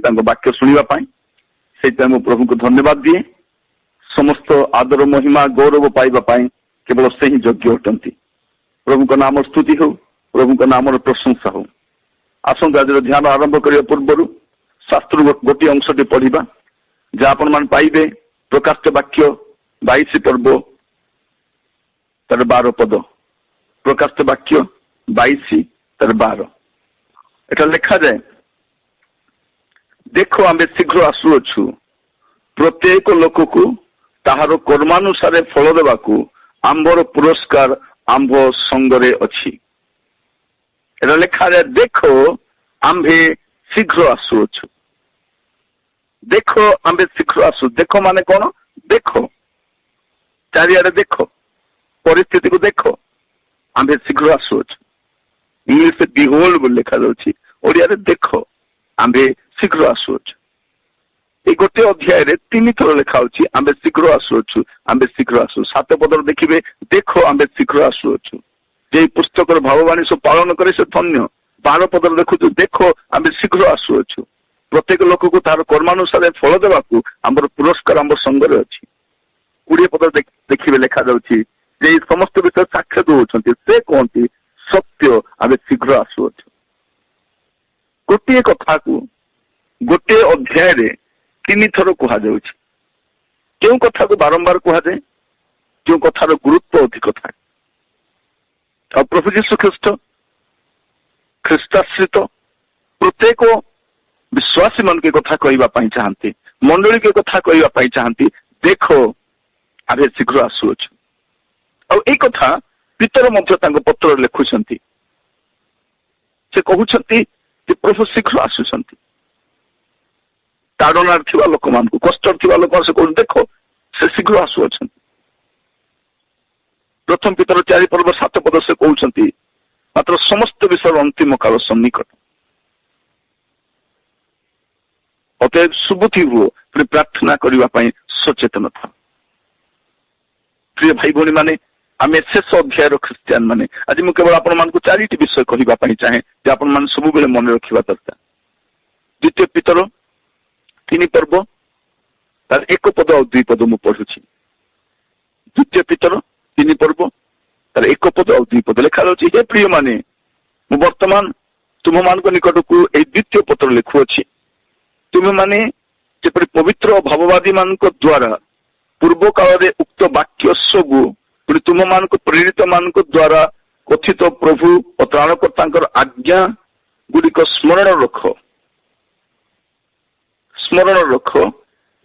वाक्य शुणा से प्रभु को धन्यवाद दिए। समस्त आदर महिमा गौरव पाइबापी केवल से ही योग्य अटंती। प्रभु का नाम स्तुति हो, प्रभु का नाम प्रशंसा हो। आसंत आज ध्यान आरंभ करने पूर्व शास्त्र गोटे अंशटी पढ़ा जहाँ आपण मान पाइबे प्रकाशित वाक्य 22 पर्व तार 12 पद। प्रकाशित वाक्य 22 तार 12 एटा लिखा जाए, देखो आमे शीघ्र आसुअछु प्रत्येक लोक को ताहार कर्मानुसारे फल देवाकू आंबर पुरस्कार आंभ संगरे अछि। एटा लिखा जाए, देखो आंभे शीघ्र आसुअछु। देखो आंबे शीघ्र आसु। देखो माने कौन? देखो चारिआडे, देखो परिस्थिति को, देखो आंबे शीघ्र आसुअछु। इंग्लिश बिहोल्ड बोली लिखा जाउछि, ओडिया रे देखो आंबे शीघ्र आसुअछु। ए गोटे अध्याय रे 3 थर लिखा होछि आंबे शीघ्र आसुअछु, आंबे शीघ्र आसु। 7 पदर देखिबे देखो आंबे शीघ्र आसुअछु। जे पुस्तकर भाववाणी सब पालन करे से धन्य। 12 पदर देखु देखो आंबे शीघ्र आसुअछु प्रत्येक लोक को तार कर्मानुसार फल देवाकू आंबर पुरस्कार आंब संगरे अछि। 20 पदर देखिबे लिखा जाउछि जे समस्त विषय साक्ष्य दउछन्ति से कहन्ति सत्य आंबे शीघ्र आसुअछु। गोटे कथा को गोटे अध्याय रे 3 थर कहा जाउछि। केउ कथा को बारंबार कहा जाए, जो कथार गुरुत्व अधिक था। और प्रभु यीशु ख्रीष्ट ख्रीष्टाश्रित प्रत्येक विश्वासी मन के कथा कहवाई चाहती, मंडली के कथा कहवाई चाहती, देखो आगे शीघ्र आसुअछु। और एक कथा पीतर मध्य पत्र लिखुछंती, से कहउछंती कि प्रभु शीघ्र आसुछंती। ताड़नार थिबा लोक मान को, कष्ट थिबा लोक से कहउछ देखो से शीघ्र आसुछंती। प्रथम पीतर 4 पर्व 7 पद से कहउछंती मात्र समस्त विषय अंतिम काल सन्निकट। अतएव सुबुद्धि हुओ, फिर प्रार्थना करने सचेतन था। प्रिय भाई भौणी माने, आम शेष अध्याय ख्रिस्टियान माने आज मुझे केवल आपण मान 4टी विषय कहवाई चाहे जे आपण मान सब बेले मन रखा दरकार। द्वितीय पीतर 3 पर्व तार 1 पद और 2 पद मु पढ़ुछि। द्वितीय पीतर 3 पर्व तार 1 पद और 2 पद लिखा जाउछि, हे प्रिय माने मु वर्तमान तुम मान निकट को यह द्वितीय पत्र लिखुअछि। तुम माने जेपरि पवित्र भाववादी मान द्वारा पूर्व काल रे उक्त वाक्य सबु पुणी तुम मान प्रेरित मान द्वारा कथित प्रभु और त्राणकर्ता आज्ञा गुड़िक स्मरण रख। स्मरण रख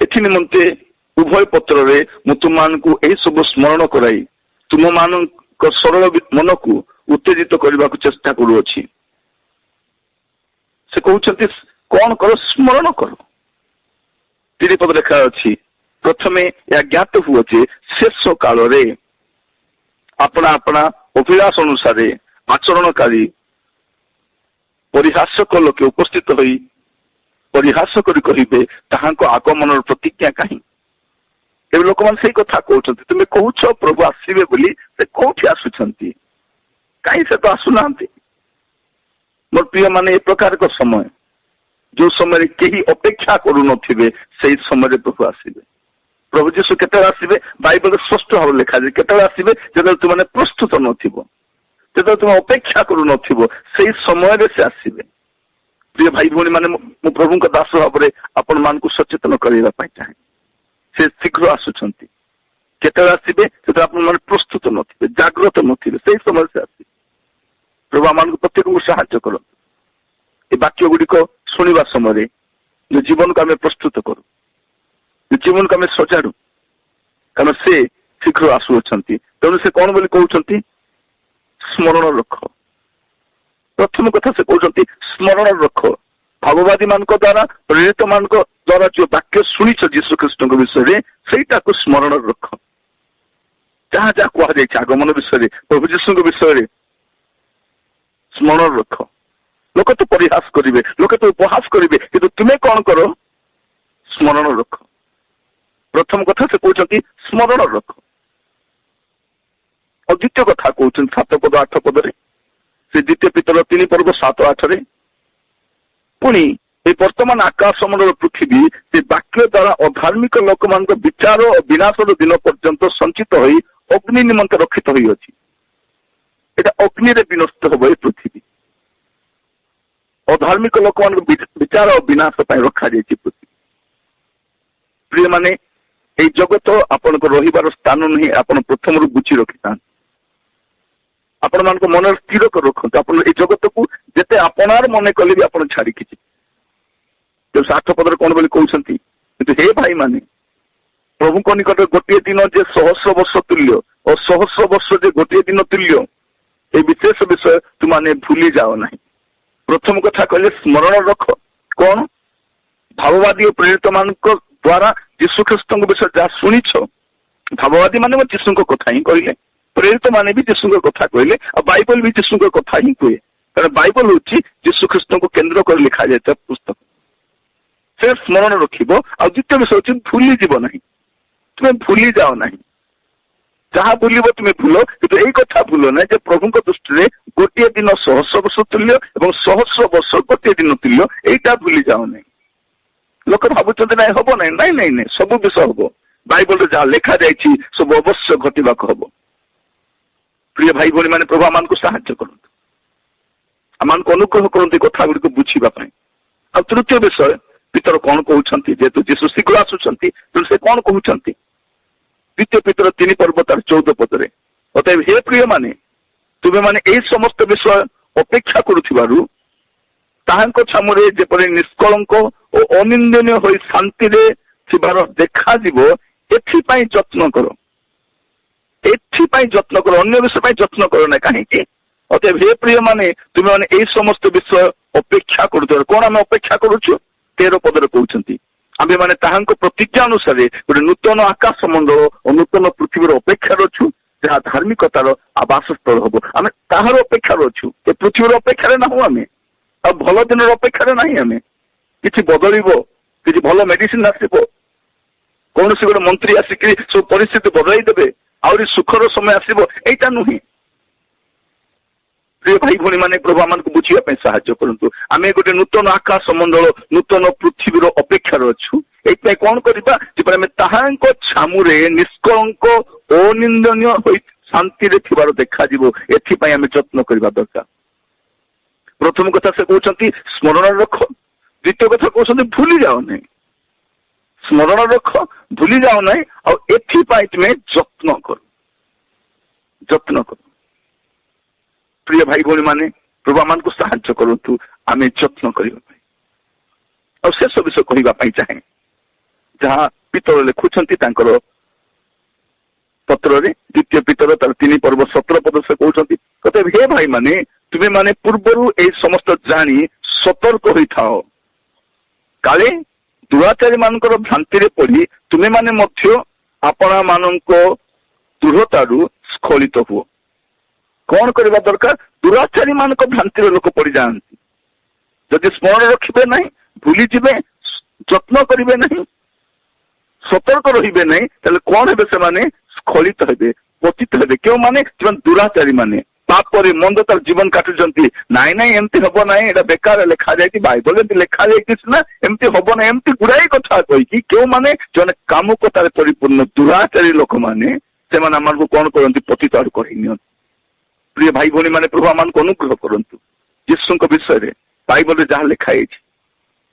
एथि निमंते उभय पत्र रे मु तुम मान को यही सब स्मरण कराई तुम मान सरल मन को उत्तेजित करने को चेष्टा करुअछि। से कहउछंती कौन करो? स्मरण करो। 3 पद लिखा अछि, प्रथमे या ज्ञात हुआ जे शेष काल रे अपना अपना अभिलाष अनुसार आचरणकारी परिहासक लोके उपस्थित होई परिहास करी कहिबे ताहांको आगमन प्रतिज्ञा कहीं। एबे लोक मान सही कथा कहउछंती, तुमे कहउछ प्रभु आसीबे बोली, से कोठी आसुछंती? काई से तो आसुनांती। मोर प्रिय माने ए प्रकार को समय जो समय केही अपेक्षा करू नथिबे सेही समय प्रभु आसीबे। प्रभु यीशु केते आसीबे? बाइबल स्पष्ट भाव लिखा जे केते आसीबे जदि तुमने प्रस्तुत नथिबो, जदि तुम अपेक्षा करू नथिबो सेही समय रे से आसीबे। प्रिय भाई भौणी माने मु प्रभु का दास भाव रे आपण मान को सचेतन करबा पई चाहे। से शीघ्र आसुछंती। केते आसीबे जदि आपण मान प्रस्तुत नथिबे, जागृत नथिबे, सेही समय से आसीबे। प्रभु मान को प्रत्येक को सहायता करो। ए वाक्य गुड़िक शुणा समय जो जीवन को आम प्रस्तुत करूँ, जीवन को आम सजाड़ू, कारण से शीघ्र आसुअछंती। तेणु से कौन बोली कहउछंती? स्मरण रख। प्रथम कथा से कहउछंती स्मरण रख। भाववादी मान द्वारा प्रेरित मान द्वारा जो वाक्य शुणीच यीशु ख्रीष्ट विषय में सेटा को स्मरण रख। जहाँ जहाँ कह आगमन विषय प्रभु यीशु विषय में स्मरण रख। लोक तो परिहास करेंगे, लोक तो उपहास करेंगे, किंतु तुम्हें कौन करो? स्मरण रख। प्रथम कथा से कहते स्मरण रख। और द्वितीय कथा कहते 7 पद 8 पद से द्वितीय पीतर 3 पर्व 7 8 पुणी এই বর্তমান আকাশ মଣ୍ଡଳ ପୃଥିବୀ ସେ ବାକ୍ୟ ଦ୍ୱାରା ଅଧାର୍ମିକ ଲୋକମାନଙ୍କ ବିଚାର ଓ ବିନାଶର ଦିନ ପର୍ଯ୍ୟନ୍ତ ସଞ୍ଚିତ ହୋଇ ଅଗ୍ନି ନିମନ୍ତେ ରକ୍ଷିତ ହୋଇଅଛି। এটা ଅଗ୍ନିରେ ବିନଷ୍ଟ ହେବ ଏ ପୃଥିବୀ। ଅଧାର୍ମିକ ଲୋକମାନଙ୍କ ବିଚାର ଓ ବିନାଶ ପାଇଁ ରଖାଯାଇଛି ପୃଥିବୀ। ପ୍ରିୟମାନେ, এই ଜଗତ ଆପଣଙ୍କ ରହିବାର ସ୍ଥାନ ନୁହେଁ, ଆପଣ ପ୍ରଥମରୁ ବୁଝି ରଖିଥାନ୍ତି। ଆପଣମାନଙ୍କ ମନରେ ସ୍ଥିର କରି ରଖନ୍ତୁ। ଆପଣ এই ଜଗତକୁ ଯେତେ ଆପଣାର ମନେ କଲେ ବି ଆପଣ ଛାଡ଼ିକି ଯିବେ। 8 ପଦରେ କଣ ବୋଲି କହୁଛନ୍ତି, କିନ୍ତୁ ହେ ଭାଇମାନେ, ପ୍ରଭୁଙ୍କ ନିକଟରେ ଗୋଟିଏ ଦିନ ଯେ ସହସ୍ର ବର୍ଷ ତୁଲ୍ୟ ଓ ସହସ୍ର ବର୍ଷ ଯେ ଗୋଟିଏ ଦିନ ତୁଲ୍ୟ, এই ବିଶେଷ ବିଷୟ ତୁମାନେ ଭୁଲି ଯାଅ ନାହିଁ। ପ୍ରଥମ କଥା କହିଲେ ସ୍ମରଣ ରଖ। କଣ? ଭାବବାଦୀ ଓ ପ୍ରେରିତ ମାନଙ୍କ ଦ୍ୱାରା ଯୀଶୁଖ୍ରୀଷ୍ଟଙ୍କ ବିଷୟରେ ଯାହା ଶୁଣିଛ, ଭାବବାଦୀ ମାନେ ଯୀଶୁଙ୍କ କଥା ହିଁ କହିଲେ, ପ୍ରେରିତ ମାନେ ବି ଯୀଶୁଙ୍କ କଥା କହିଲେ, ଆଉ ବାଇବଲ ବି ଯୀଶୁଙ୍କ କଥା ହିଁ କୁହେ। କାରଣ ବାଇବଲ ହଉଛି ଯୀଶୁଖ୍ରୀଷ୍ଟଙ୍କୁ କେନ୍ଦ୍ର କରି ଲେଖାଯାଇଥିବା ପୁସ୍ତକ। ସେ ସ୍ମରଣ ରଖିବ। ଆଉ ଦ୍ୱିତୀୟ ବିଷୟ ହଉଛି ଭୁଲିଯିବ ନାହିଁ। ତୁମେ ଭୁଲି ଯାଅ ନାହିଁ। ଯାହା ଭୁଲିବ ତୁମେ ଭୁଲ, କିନ୍ତୁ ଏଇ କଥା ଭୁଲ ନାହିଁ ଯେ ପ୍ରଭୁଙ୍କ ଦୃଷ୍ଟିରେ ଗୋଟିଏ ଦିନ ସହସ୍ର ବର୍ଷ ତୁଲ୍ୟ ଏବଂ ସହସ୍ର ବର୍ଷ ଗୋଟିଏ ଦିନ ତୁଲ୍ୟ। ଏଇଟା ଭୁଲି ଯାଅ ନାହିଁ। ଲୋକ ଭାବୁଛନ୍ତି ନାଇଁ ହବ ନାହିଁ। ନାଇଁ ନାଇଁ ନାଇଁ, ସବୁ ବିଷୟ ହବ। ବାଇବଲରେ ଯାହା ଲେଖା ଯାଇଛି ସବୁ ଅବଶ୍ୟ ଘଟିବାକୁ ହବ। ପ୍ରିୟ ଭାଇ ଭଉଣୀ ମାନେ, ପ୍ରଭୁ ଆମମାନଙ୍କୁ ସାହାଯ୍ୟ କରନ୍ତୁ, ଆମମାନଙ୍କୁ ଅନୁଗ୍ରହ କରନ୍ତୁ ଏ କଥା ଗୁଡ଼ିକୁ ବୁଝିବା ପାଇଁ। ଆଉ ତୃତୀୟ ବିଷୟ, ପିତର କଣ କହୁଛନ୍ତି? ଯେହେତୁ ଯୀଶୁ ଶୀଘ୍ର ଆସୁଛନ୍ତି, ତେଣୁ ସେ କଣ କହୁଛନ୍ତି? ଦ୍ୱିତୀୟ ପିତର 3 ପର୍ବ ତାର 14 ପଦରେ, ଅତଏବ ହେ ପ୍ରିୟ ମାନେ, ତୁମେ ମାନେ ଏଇ ସମସ୍ତ ବିଷୟ ଅପେକ୍ଷା କରୁଥିବାରୁ ତାହାଙ୍କ ଛାମୁରେ ଯେପରି ନିଷ୍କଳଙ୍କ ଓ ଅନିନ୍ଦନୀୟ ହୋଇ ଶାନ୍ତିରେ ଥିବାର ଦେଖାଯିବ, ଏଥିପାଇଁ ଯତ୍ନ କର। ଏଥିପାଇଁ ଯତ୍ନ କର, ଅନ୍ୟ ବିଷୟ ପାଇଁ ଯତ୍ନ କର ନାହିଁ। କାହିଁକି? ଅତଏବ ହେ ପ୍ରିୟ ମାନେ, ତୁମେ ମାନେ ଏଇ ସମସ୍ତ ବିଷୟ ଅପେକ୍ଷା କରୁଥିବାରୁ। କଣ ଆମେ ଅପେକ୍ଷା କରୁଛୁ? 13 ପଦରେ କହୁଛନ୍ତି, ଆମେ ମାନେ ତାହାଙ୍କ ପ୍ରତିଜ୍ଞା ଅନୁସାରେ ଗୋଟେ ନୂତନ ଆକାଶ ମଣ୍ଡଳ ଓ ନୂତନ ପୃଥିବୀର ଅପେକ୍ଷାରେ ଅଛୁ, ଯାହା ଧାର୍ମିକତାର ଆବାସ ସ୍ଥଳ ହବ। ଆମେ ତାହାର ଅପେକ୍ଷାରେ ଅଛୁ। ଏ ପୃଥିବୀର ଅପେକ୍ଷାରେ ନାହୁଁ ଆମେ, ଆଉ ଭଲ ଦିନର ଅପେକ୍ଷାରେ ନାହିଁ ଆମେ। କିଛି ବଦଳିବ, କିଛି ଭଲ ମେଡିସିନ ଆସିବ, କୌଣସି ଗୋଟେ ମନ୍ତ୍ରୀ ଆସିକି ସବୁ ପରିସ୍ଥିତି ବଦଳାଇ ଦେବେ, ଆହୁରି ସୁଖର ସମୟ ଆସିବ, ଏଇଟା ନୁହେଁ। ପ୍ରିୟ ଭାଇ ଭଉଣୀ ମାନେ, ପ୍ରଭୁ ଆମମାନଙ୍କୁ ବୁଝିବା ପାଇଁ ସାହାଯ୍ୟ କରନ୍ତୁ। ଆମେ ଗୋଟେ ନୂତନ ଆକାଶ ମଣ୍ଡଳ, ନୂତନ ପୃଥିବୀର ଅପେକ୍ଷାରେ ଅଛୁ। ଏଇଥିପାଇଁ କଣ କରିବା? ଯେପରି ଆମେ ତାହାଙ୍କ ଛାମୁରେ ନିଷ୍କଳଙ୍କ ଅନିନ୍ଦନୀୟ ହୋଇ ଶାନ୍ତିରେ ଥିବାର ଦେଖାଯିବ, ଏଥିପାଇଁ ଆମେ ଯତ୍ନ କରିବା ଦରକାର। ପ୍ରଥମ କଥା ସେ କହୁଛନ୍ତି ସ୍ମରଣ ରଖ। ଦ୍ୱିତୀୟ କଥା କହୁଛନ୍ତି ଭୁଲି ଯାଅ ନାହିଁ। ସ୍ମରଣ ରଖ, ଭୁଲି ଯାଅ ନାହିଁ, ଆଉ ଏଥିପାଇଁ ତୁମେ ଯତ୍ନ କର। ଯତ୍ନ କର। ପ୍ରିୟ ଭାଇ ଭଉଣୀ ମାନେ, ପ୍ରଭୁ ଆମମାନଙ୍କୁ ସାହାଯ୍ୟ କରନ୍ତୁ ଆମେ ଯତ୍ନ କରିବା ପାଇଁ। ଆଉ ଶେଷ ବିଷୟ କହିବା ପାଇଁ ଚାହେଁ, ଯାହା ପିତର ଲେଖୁଛନ୍ତି ତାଙ୍କର ପତ୍ରରେ, ଦ୍ୱିତୀୟ ପିତର ତାର 3 ପର୍ବ 17 ପଦ ସେ କହୁଛନ୍ତି, ହେ ଭାଇ ମାନେ, ତୁମେ ମାନେ ପୂର୍ବରୁ ଏଇ ସମସ୍ତ ଜାଣି ସତର୍କ ହୋଇଥାଅ, କାଳେ ଦୁରାଚାରୀ ମାନଙ୍କର ଭ୍ରାନ୍ତିରେ ପଡି ତୁମେ ମାନେ ମଧ୍ୟ ଆପଣା ମାନଙ୍କ ଦୃଢତାରୁ ସ୍ଖଳିତ ହୁଅ। କଣ କରିବା ଦରକାର? ଦୁରାଚାରୀ ମାନଙ୍କ ଭ୍ରାନ୍ତିରେ ଲୋକ ପଡିଯାଆନ୍ତି। ଯଦି ସ୍ମରଣ ରଖିବେ ନାହିଁ, ଭୁଲିଯିବେ, ଯତ୍ନ କରିବେ ନାହିଁ, ସତର୍କ ରହିବେ ନାହିଁ, ତାହେଲେ କଣ ହେବେ? ସେମାନେ ସ୍ଖଳିତ ହେବେ, ପତିତ ହେବେ। କେଉଁମାନେ? ସେମାନେ ଦୁରାଚାରୀ ମାନେ, ପାପରେ ମନ୍ଦ ତାର ଜୀବନ କାଟୁଛନ୍ତି। ନାଇଁ ନାଇଁ ଏମିତି ହବ ନାହିଁ, ଏଇଟା ବେକାର ଲେଖାଯାଇଛି, ବାଇବଲ ଏମିତି ଲେଖାଯାଇଛି ସିନା, ଏମିତି ହବ ନାହିଁ, ଏମିତି ଗୁଡାଏ କଥା କହିକି କେଉଁମାନେ? ଜଣେ କାମୁକତାରେ ପରିପୂର୍ଣ୍ଣ ଦୁରାଚାରୀ ଲୋକମାନେ, ସେମାନେ ଆମମାନଙ୍କୁ କଣ କରନ୍ତି? ପତିତ ଆଡକୁ କଢେଇ ନିଅନ୍ତି। ପ୍ରିୟ ଭାଇ ଭଉଣୀ ମାନେ, ପ୍ରଭୁ ଆମମାନଙ୍କୁ ଅନୁଗ୍ରହ କରନ୍ତୁ। ଯୀଶୁଙ୍କ ବିଷୟରେ ବାଇବଲରେ ଯାହା ଲେଖା ହେଇଛି,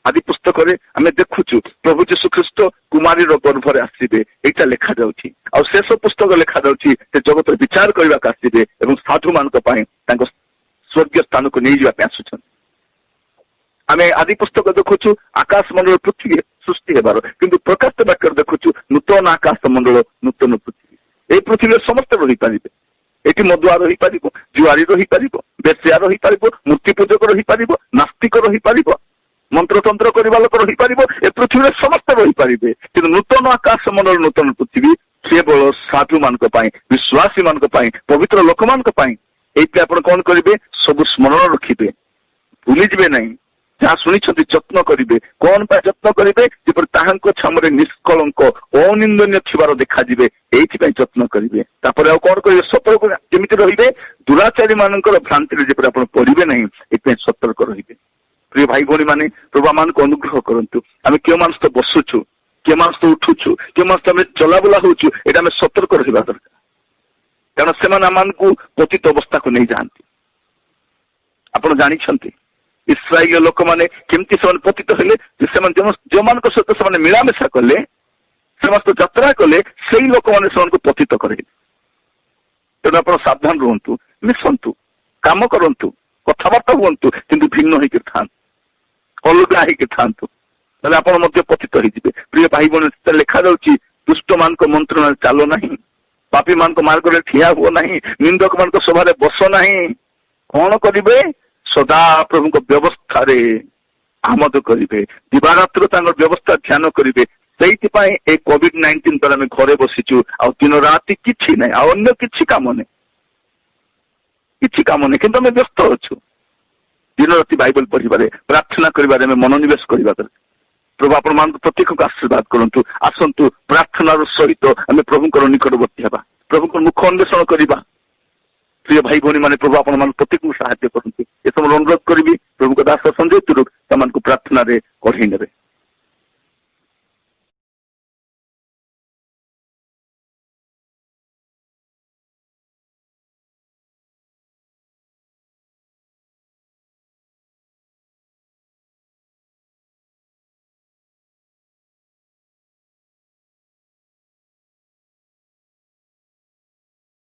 ଆଦି ପୁସ୍ତକରେ ଆମେ ଦେଖୁଛୁ ପ୍ରଭୁ ଯୀଶୁଖ୍ରୀଷ୍ଟ କୁମାରୀର ଗର୍ଭରେ ଆସିବେ, ଏଇଟା ଲେଖାଯାଉଛି। ଆଉ ଶେଷ ପୁସ୍ତକ ଲେଖାଯାଉଛି ସେ ଜଗତରେ ବିଚାର କରିବାକୁ ଆସିବେ ଏବଂ ସାଧୁ ମାନଙ୍କ ପାଇଁ ତାଙ୍କ ସ୍ୱର୍ଗୀୟ ସ୍ଥାନକୁ ନେଇଯିବା ପାଇଁ ଆସୁଛନ୍ତି। ଆମେ ଆଦି ପୁସ୍ତକ ଦେଖୁଛୁ ଆକାଶ ମଣ୍ଡଳ ପୃଥିବୀ ସୃଷ୍ଟି ହେବାର, କିନ୍ତୁ ପ୍ରକାଶ ବାକ୍ୟରେ ଦେଖୁଛୁ ନୂତନ ଆକାଶ ମଣ୍ଡଳ, ନୂତନ ପୃଥିବୀ। ଏଇ ପୃଥିବୀରେ ସମସ୍ତେ ରହିପାରିବେ। ଏଠି ମଦୁଆ ରହିପାରିବ, ଜୁଆରୀ ରହିପାରିବ, ବେଶ୍ୟା ରହିପାରିବ, ମୂର୍ତ୍ତି ପୂଜକ ରହିପାରିବ, ନାସ୍ତିକ ରହିପାରିବ, ମନ୍ତ୍ରତନ୍ତ୍ର କରିବା ଲୋକ ରହିପାରିବ। ଏ ପୃଥିବୀରେ ସମସ୍ତେ ରହିପାରିବେ, କିନ୍ତୁ ନୂତନ ଆକାଶ ମଣ୍ଡଳ, ନୂତନ ପୃଥିବୀ କେବଳ ସାଧୁ ମାନଙ୍କ ପାଇଁ, ବିଶ୍ୱାସୀ ମାନଙ୍କ ପାଇଁ, ପବିତ୍ର ଲୋକମାନଙ୍କ ପାଇଁ। ଏଇଥିରେ ଆପଣ କଣ କରିବେ? ସବୁ ସ୍ମରଣ ରଖିବେ, ଭୁଲିଯିବେ ନାହିଁ। ଯାହା ଶୁଣିଛନ୍ତି ଯତ୍ନ କରିବେ। କଣ ପାଇଁ ଯତ୍ନ କରିବେ? ଯେପରି ତାହାଙ୍କ ଛାମରେ ନିଷ୍କଳଙ୍କ ଅନିନ୍ଦନୀୟ ଥିବାର ଦେଖାଯିବେ, ଏଇଥିପାଇଁ ଯତ୍ନ କରିବେ। ତାପରେ ଆଉ କଣ କରିବେ? ସତର୍କ ଯେମିତି ରହିବେ, ଦୁରାଚାରୀ ମାନଙ୍କର ଭ୍ରାନ୍ତିରେ ଯେପରି ଆପଣ ପଡିବେ ନାହିଁ, ଏଥିପାଇଁ ସତର୍କ ରହିବେ। प्रिय भाई भौणी माने प्रभु मान को अनुग्रह करंतु आमे के मानस तो बसुछु के मानस तो उठुछु के मानस तो आमे चलाबुला होछु एटा आमे सतर्क रहिबा दरकार कारण सेमान मान को पतित अवस्था को नहीं जानती आपण जानि छंती इस्राएल लोक माने केमती से पतित हेले जो मान को सहित से मिलामेशा कले समस्त यात्रा कले से लोक मैंने से पतित करे तेणु आप सावधान रुहतु मिशंतु काम करंतु कथबार्ता हुंतु किंतु भिन्न होकर था अलगा होकर था आप पतित हो प्रिय भाई बहन लिखा जाऊँगी दुष्ट मान को मंत्रणा चालो नहीं पापी मान को मार्ग में ठिया हुआ नहीं निंदक मान को सभा बस नहीं कौन करेंगे सदा प्रभु को व्यवस्था रे आमद करेंगे दिवारात्र व्यवस्था ध्यान करेंगे से कोविड-19 द्वारा आम घरे बसीचु आ दिन राति किछि नहीं अन्य किछि काम नहीं किंतु आम व्यस्त अच्छु दिन राति बाइबल पढ़िबारे प्रार्थना करिबारे मनोनिवेश करिबा दरकार प्रभु आपण मान प्रत्येक को आशीर्वाद करंतु आसंतु प्रार्थनार सहित आम प्रभु निकटवर्ती हेबा प्रभु को मुख अन्वेषण करिबा प्रिय भाई भौणी माने प्रभु आपण मान प्रत्येक को सहायता करंतु ए सब अनुरोध करिबी प्रभु को दास संजय तुरुक तमान को प्रार्थना रे कढी नेबे।